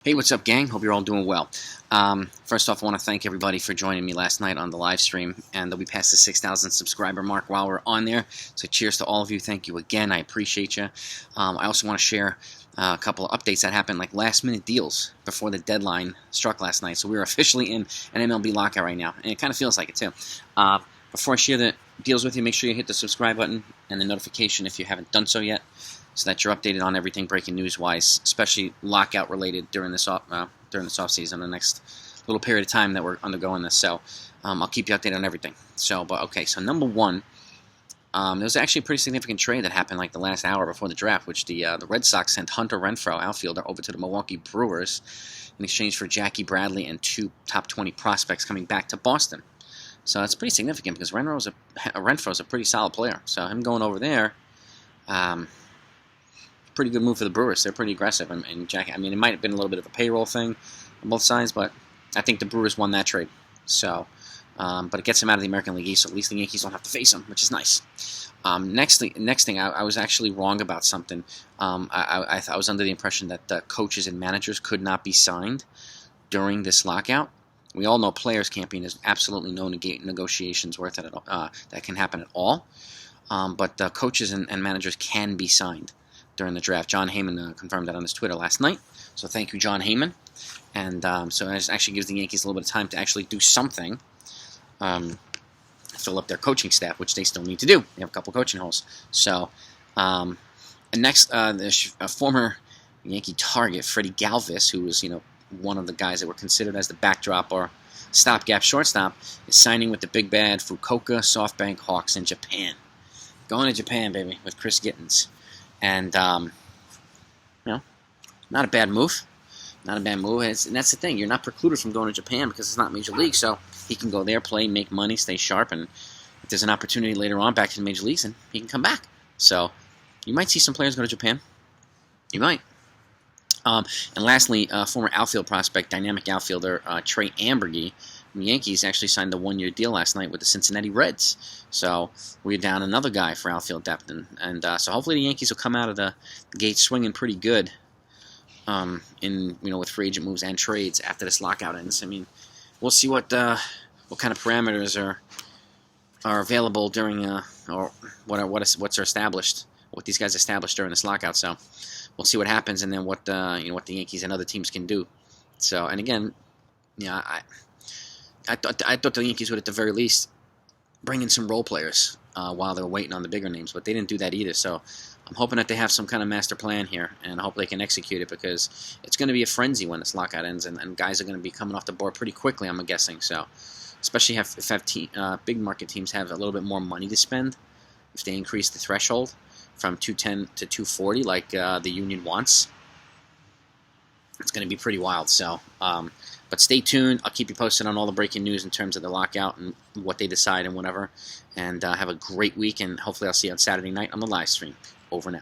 Hey, what's up, gang? Hope you're all doing well. First off, I want to thank everybody for joining me last night on the live stream, and we passed the 6,000 subscriber mark while we're on there, so cheers to all of you. Thank you again. I appreciate you. I also want to share a couple of updates that happened, like last-minute deals before the deadline struck last night, so we're officially in an MLB lockout right now, and it kind of feels like it, too. Before I share the deals with you, make sure you hit the subscribe button and the notification if you haven't done so yet, so that you're updated on everything breaking news-wise, especially lockout-related during this off season, the next little period of time that we're undergoing this. So I'll keep you updated on everything. So number one, there was actually a pretty significant trade that happened like the last hour before the draft, which the Red Sox sent Hunter Renfroe, outfielder, over to the Milwaukee Brewers in exchange for Jackie Bradley and 2 top 20 prospects coming back to Boston. So that's pretty significant because Renfroe's a pretty solid player. So him going over there, pretty good move for the Brewers. They're pretty aggressive, and Jack. I mean, it might have been a little bit of a payroll thing on both sides, but I think the Brewers won that trade. So, but it gets him out of the American League East, so at least the Yankees don't have to face him, which is nice. Next thing, I was actually wrong about something. I was under the impression that the coaches and managers could not be signed during this lockout. We all know players can't be, and there's absolutely no negotiations worth it at all, that can happen at all. But the coaches and managers can be signed during the draft. Jon Heyman confirmed that on his Twitter last night. So thank you, Jon Heyman. And so it actually gives the Yankees a little bit of time to actually do something, fill up their coaching staff, which they still need to do. They have a couple coaching holes. So and next, the former Yankee target, Freddie Galvis, who was one of the guys that were considered as the backdrop or stopgap shortstop, is signing with the big bad Fukuoka SoftBank Hawks in Japan. Going to Japan, baby, with Chris Gittins. And, not a bad move. Not a bad move. And that's the thing. You're not precluded from going to Japan because it's not Major League. So he can go there, play, make money, stay sharp. And if there's an opportunity later on back to the Major Leagues, then he can come back. So you might see some players go to Japan. You might. And lastly, former outfield prospect, dynamic outfielder Trey Ambergy from the Yankees actually signed a 1-year deal last night with the Cincinnati Reds. So we're down another guy for outfield depth, and so hopefully the Yankees will come out of the gate swinging pretty good, with free agent moves and trades after this lockout ends. I mean, we'll see what kind of parameters are available during or what's established, what these guys established during this lockout. So we'll see what happens, and then what the Yankees and other teams can do. So, and again, I thought the Yankees would at the very least bring in some role players while they're waiting on the bigger names, but they didn't do that either. So I'm hoping that they have some kind of master plan here, and I hope they can execute it because it's going to be a frenzy when this lockout ends, and guys are going to be coming off the board pretty quickly, I'm guessing. So especially if big market teams have a little bit more money to spend, if they increase the threshold from 210 to 240 like the union wants, it's going to be pretty wild. So, but stay tuned. I'll keep you posted on all the breaking news in terms of the lockout and what they decide and whatever. And have a great week, and hopefully I'll see you on Saturday night on the live stream. Over now.